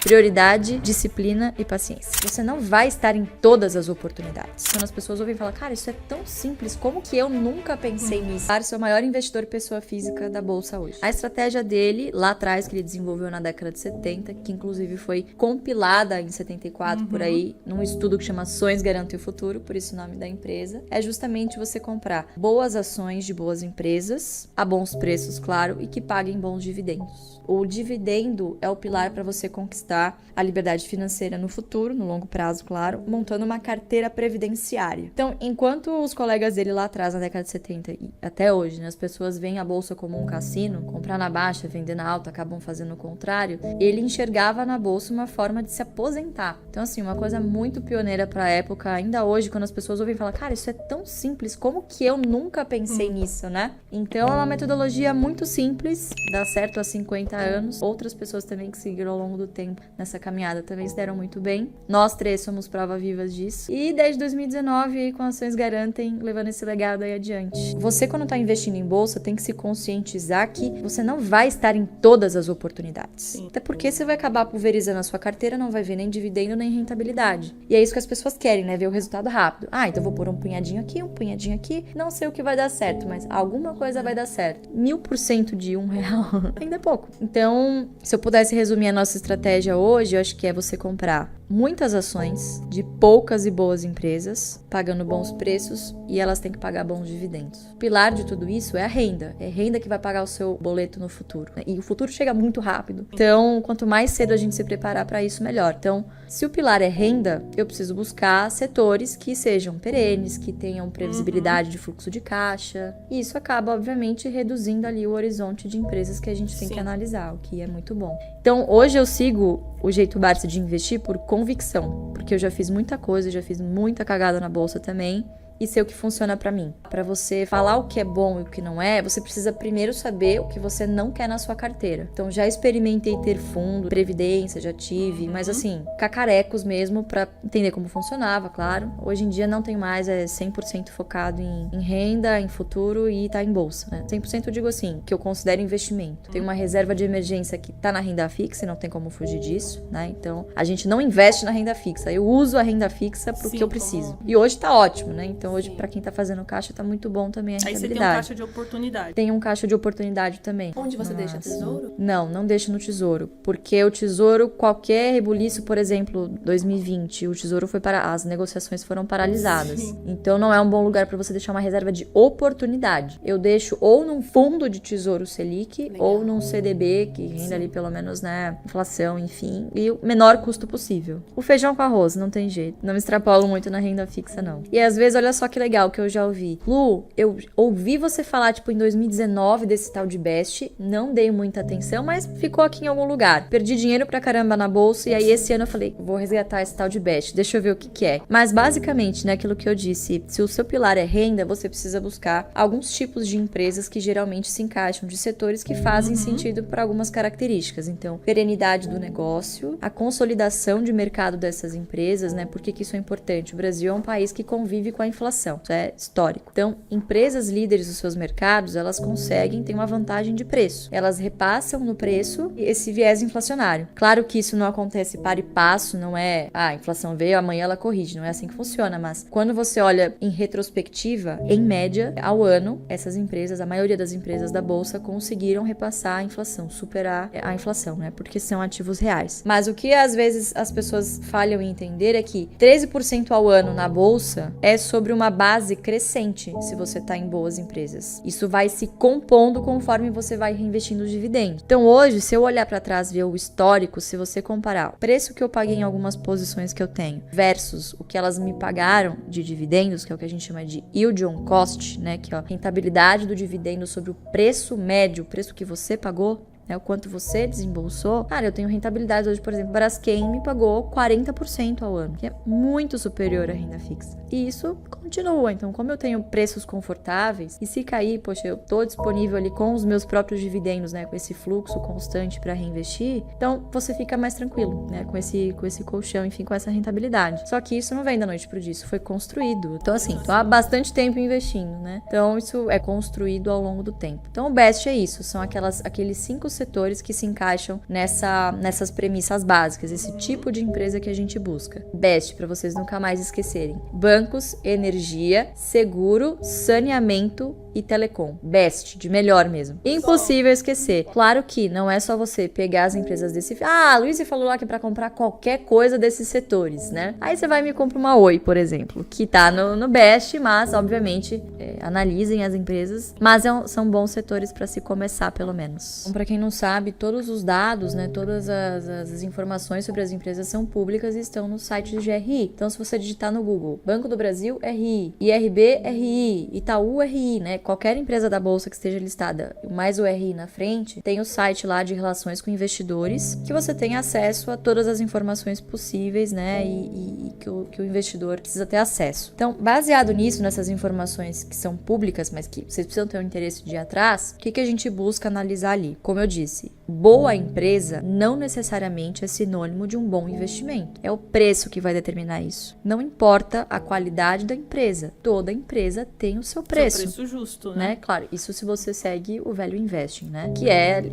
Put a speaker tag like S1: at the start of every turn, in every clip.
S1: Prioridade, disciplina e paciência. Você não vai estar em todas as oportunidades. Quando as pessoas ouvem falar, cara, isso é tão simples, como que eu nunca pensei nisso? Claro, é o maior investidor pessoa física da Bolsa hoje. A estratégia dele, lá atrás, que ele desenvolveu na década de 70, que inclusive foi compilada em 74 por aí, num estudo que chama Ações Garantem o Futuro, por isso o nome da empresa, é justamente você comprar boas ações de boas empresas, a bons preços, claro, e que paguem bons dividendos. O dividendo é o pilar para você conquistar a liberdade financeira no futuro, no longo prazo, claro, montando uma carteira previdenciária. Então, enquanto os colegas dele lá atrás, na década de 70 e até hoje, né, as pessoas veem a bolsa como um cassino, comprar na baixa, vender na alta, acabam fazendo o contrário, ele enxergava na bolsa uma forma de se aposentar. Então, assim, uma coisa muito pioneira para a época, ainda hoje, quando as pessoas ouvem falar, cara, isso é tão simples, como que eu nunca pensei nisso, né? Então, é uma metodologia muito simples, dá certo há 50 anos. Outras pessoas também que seguiram ao longo do tempo nessa caminhada também se deram muito bem. Nós três somos prova vivas disso. E desde 2019, com Ações Garantem, levando esse legado aí adiante. Você, quando tá investindo em bolsa, tem que se conscientizar que você não vai estar em todas as oportunidades. Sim. Até porque você vai acabar pulverizando a sua carteira, não vai ver nem dividendo, nem rentabilidade. E é isso que as pessoas querem, né? Ver o resultado rápido. Ah, então vou pôr um punhadinho aqui, não sei o que vai dar certo, mas alguma coisa vai dar certo. 1000% de R$1 ainda é pouco. Então, se eu pudesse resumir a nossa estratégia hoje, eu acho que é você comprar muitas ações de poucas e boas empresas, pagando bons preços, e elas têm que pagar bons dividendos. O pilar de tudo isso é a renda. É a renda que vai pagar o seu boleto no futuro. E o futuro chega muito rápido. Então, quanto mais cedo a gente se preparar para isso, melhor. Então, se o pilar é renda, eu preciso buscar setores que sejam perenes, que tenham previsibilidade de fluxo de caixa. E isso acaba, obviamente, reduzindo ali o horizonte de empresas que a gente tem que analisar, o que é muito bom. Então, hoje eu sigo o jeito Barça de investir por convicção, porque eu já fiz muita coisa, já fiz muita cagada na bolsa também, e sei o que funciona pra mim. Pra você falar o que é bom e o que não é, você precisa primeiro saber o que você não quer na sua carteira. Então, já experimentei ter fundo, previdência, já tive, mas assim, cacarecos mesmo pra entender como funcionava, claro. Hoje em dia não tenho mais, é 100% focado em renda, em futuro e tá em bolsa, né? 100% eu digo assim, que eu considero investimento. Tem uma reserva de emergência que tá na renda fixa e não tem como fugir disso, né? Então, a gente não investe na renda fixa. Eu uso a renda fixa pro que eu preciso. E hoje tá ótimo, né? Então, hoje, para quem tá fazendo caixa, tá muito bom também a rentabilidade. Aí você tem um caixa de oportunidade. Tem um caixa de oportunidade também.
S2: Onde você deixa tesouro?
S1: Não deixo no tesouro. Porque o tesouro, qualquer rebuliço, por exemplo, 2020, o tesouro foi para... As negociações foram paralisadas. Sim. Então, não é um bom lugar para você deixar uma reserva de oportunidade. Eu deixo ou num fundo de tesouro Selic, ou num CDB, que renda ali pelo menos, né, inflação, enfim, e o menor custo possível. O feijão com arroz, não tem jeito. Não me extrapolo muito na renda fixa, não. E às vezes, olha só que legal que eu já ouvi. Lu, eu ouvi você falar, tipo, em 2019 desse tal de Best, não dei muita atenção, mas ficou aqui em algum lugar. Perdi dinheiro pra caramba na bolsa, e aí esse ano eu falei, vou resgatar esse tal de Best, deixa eu ver o que é. Mas basicamente, né, aquilo que eu disse, se o seu pilar é renda, você precisa buscar alguns tipos de empresas que geralmente se encaixam, de setores que fazem sentido para algumas características. Então, perenidade do negócio, a consolidação de mercado dessas empresas, né, por que isso é importante? O Brasil é um país que convive com a inflação. Isso é histórico. Então, empresas líderes dos seus mercados, elas conseguem ter uma vantagem de preço. Elas repassam no preço esse viés inflacionário. Claro que isso não acontece para e passo, não é, a inflação veio, amanhã ela corrige, não é assim que funciona, mas quando você olha em retrospectiva, em média, ao ano, essas empresas, a maioria das empresas da bolsa conseguiram repassar a inflação, superar a inflação, né? Porque são ativos reais. Mas o que às vezes as pessoas falham em entender é que 13% ao ano na bolsa é sobre uma base crescente, se você está em boas empresas. Isso vai se compondo conforme você vai reinvestindo os dividendos. Então hoje, se eu olhar para trás e ver o histórico, se você comparar o preço que eu paguei em algumas posições que eu tenho versus o que elas me pagaram de dividendos, que é o que a gente chama de yield on cost, né, que é a rentabilidade do dividendo sobre o preço médio, o preço que você pagou, né, o quanto você desembolsou. Cara, eu tenho rentabilidade hoje, por exemplo, Braskem me pagou 40% ao ano, que é muito superior à renda fixa. E isso continua. Então, como eu tenho preços confortáveis, e se cair, poxa, eu tô disponível ali com os meus próprios dividendos, né, com esse fluxo constante para reinvestir, então você fica mais tranquilo, né, com esse colchão, enfim, com essa rentabilidade. Só que isso não vem da noite pro dia, isso foi construído. Então, assim, tô há bastante tempo investindo, né? Então, isso é construído ao longo do tempo. Então, o best é isso, são aqueles 5 setores que se encaixam nessas premissas básicas, esse tipo de empresa que a gente busca. BEST, para vocês nunca mais esquecerem. Bancos, energia, seguro, saneamento e telecom. BEST, de melhor mesmo. Impossível esquecer. Claro que não é só você pegar as empresas desse... a Luísa falou lá que é pra comprar qualquer coisa desses setores, né? Aí você vai e me compra uma Oi, por exemplo, que tá no BEST, mas, obviamente, analisem as empresas, mas são bons setores para se começar, pelo menos. Então, para quem não sabe, todos os dados, né, todas as informações sobre as empresas são públicas e estão no site do GRI. Então, se você digitar no Google, Banco do Brasil, RI, IRB, RI, Itaú, RI, né, qualquer empresa da bolsa que esteja listada, mais o RI na frente, tem o site lá de relações com investidores, que você tem acesso a todas as informações possíveis, né, e que o investidor precisa ter acesso. Então, baseado nisso, nessas informações que são públicas, mas que vocês precisam ter o interesse de ir atrás, o que a gente busca analisar ali? Como eu disse, boa empresa não necessariamente é sinônimo de um bom investimento. É o preço que vai determinar isso. Não importa a qualidade da empresa. Toda empresa tem o seu preço.
S2: Seu preço justo, né?
S1: Claro, isso se você segue o Value Investing, né? Que é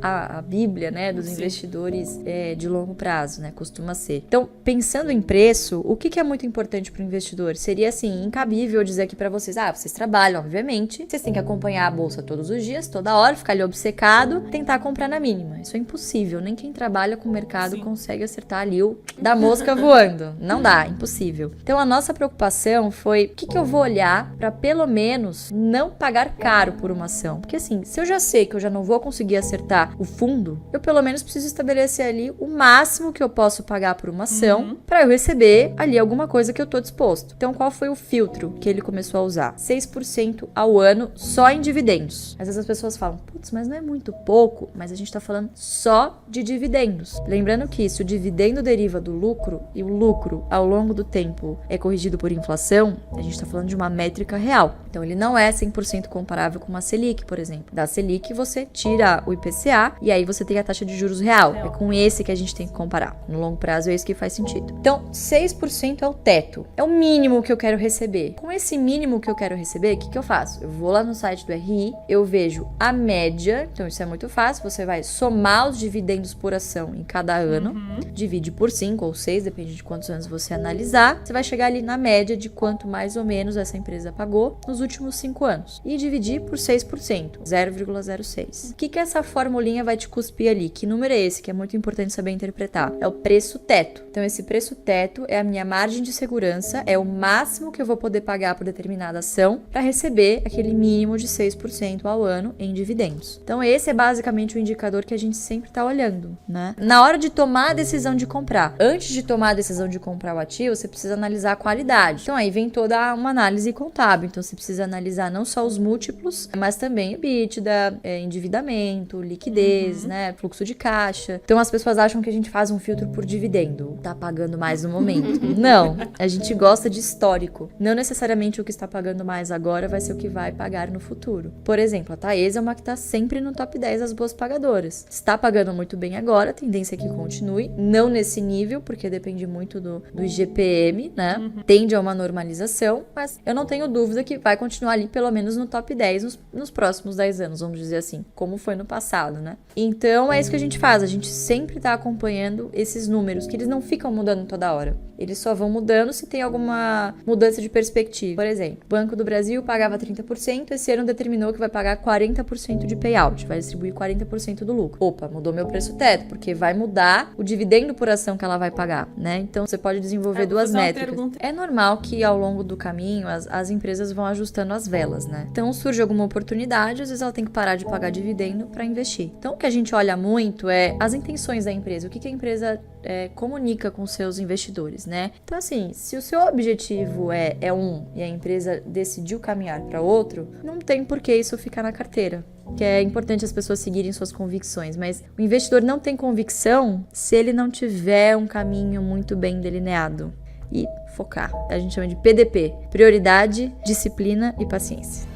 S1: a bíblia, né, dos investidores de longo prazo, né? Costuma ser. Então, pensando em preço, o que é muito importante para o investidor? Seria, assim, incabível dizer aqui para vocês, vocês trabalham, obviamente, vocês têm que acompanhar a bolsa todos os dias, toda hora, ficar ali obcecado, tentar comprar na mínima. Isso é impossível. Nem quem trabalha com o mercado consegue acertar ali o da mosca voando. Não dá, impossível. Então, a nossa preocupação foi, o que eu vou olhar para pelo menos não pagar caro por uma ação? Porque assim, se eu já sei que eu já não vou conseguir acertar o fundo, eu pelo menos preciso estabelecer ali o máximo que eu posso pagar por uma ação para eu receber ali alguma coisa que eu tô disposto. Então, qual foi o filtro que ele começou a usar? 6% ao ano só em dividendos. Às vezes as pessoas falam, putz, mas não é muito pouco, mas a gente tá falando só de dividendos. Lembrando que se o dividendo deriva do lucro e o lucro ao longo do tempo é corrigido por inflação, a gente tá falando de uma métrica real. Então, ele não é 100% comparável com uma Selic, por exemplo. Da Selic, você tira o IPCA e aí você tem a taxa de juros real. É com esse que a gente tem que comparar. No longo prazo, é isso que faz sentido. Então, 6% é o teto. É o mínimo que eu quero receber. Com esse mínimo que eu quero receber, o que eu faço? Eu vou lá no site do RI, eu vejo a média. Então, isso é muito fácil. Você vai somar os dividendos por ação em cada ano. Divide por 5 ou 6, depende de quantos anos você analisar. Você vai chegar ali na média de quanto mais ou menos essa empresa pagou nos últimos 5 anos. E dividir por 6%, 0,06. O que essa formulinha vai te cuspir ali? Que número é esse? Que é muito importante saber interpretar. É o preço teto. Então, esse preço teto é a minha margem de segurança, é o máximo que eu vou poder pagar por determinada ação para receber aquele mínimo de 6% ao ano em dividendos. Então, esse é basicamente o indicador que a gente sempre está olhando, né? Na hora de tomar a decisão de comprar, antes de tomar a decisão de comprar o ativo, você precisa analisar a qualidade. Então, aí vem toda uma análise contábil. Então, você precisa analisar não só os múltiplos, mas também EBITDA, endividamento, liquidez, né? Fluxo de caixa. Então, as pessoas acham que a gente faz um filtro por dividendo. Tá pagando mais no momento. Não. A gente gosta de histórico. Não necessariamente o que está pagando mais agora vai ser o que vai pagar no futuro. Por exemplo, a Taesa é uma que está sempre no top 10 das boas pagadoras. Está pagando muito bem agora, a tendência é que continue. Não nesse nível, porque depende muito do IGPM, né? Tende a uma normalização, mas eu não tenho dúvida que vai continuar ali pelo menos no top 10 nos próximos 10 anos, vamos dizer assim, como foi no passado, né? Então, é isso que a gente faz. A gente sempre tá acompanhando esses números, que eles não ficam mudando toda hora. Eles só vão mudando se tem alguma mudança de perspectiva. Por exemplo, o Banco do Brasil pagava 30%, esse ano determinou que vai pagar 40% de payout, vai distribuir 40% do lucro. Opa, mudou meu preço teto, porque vai mudar o dividendo por ação que ela vai pagar, né? Então, você pode desenvolver duas métricas. É normal que ao longo do caminho as empresas vão ajustando as velas, né? Então, surge alguma oportunidade, às vezes ela tem que parar de pagar dividendo para investir. Então, o que a gente olha muito é as intenções da empresa, o que a empresa comunica com seus investidores, né? Então, assim, se o seu objetivo é um e a empresa decidiu caminhar para outro, não tem por que isso ficar na carteira. Que é importante as pessoas seguirem suas convicções, mas o investidor não tem convicção se ele não tiver um caminho muito bem delineado. E focar. A gente chama de PDP. Prioridade, disciplina e paciência.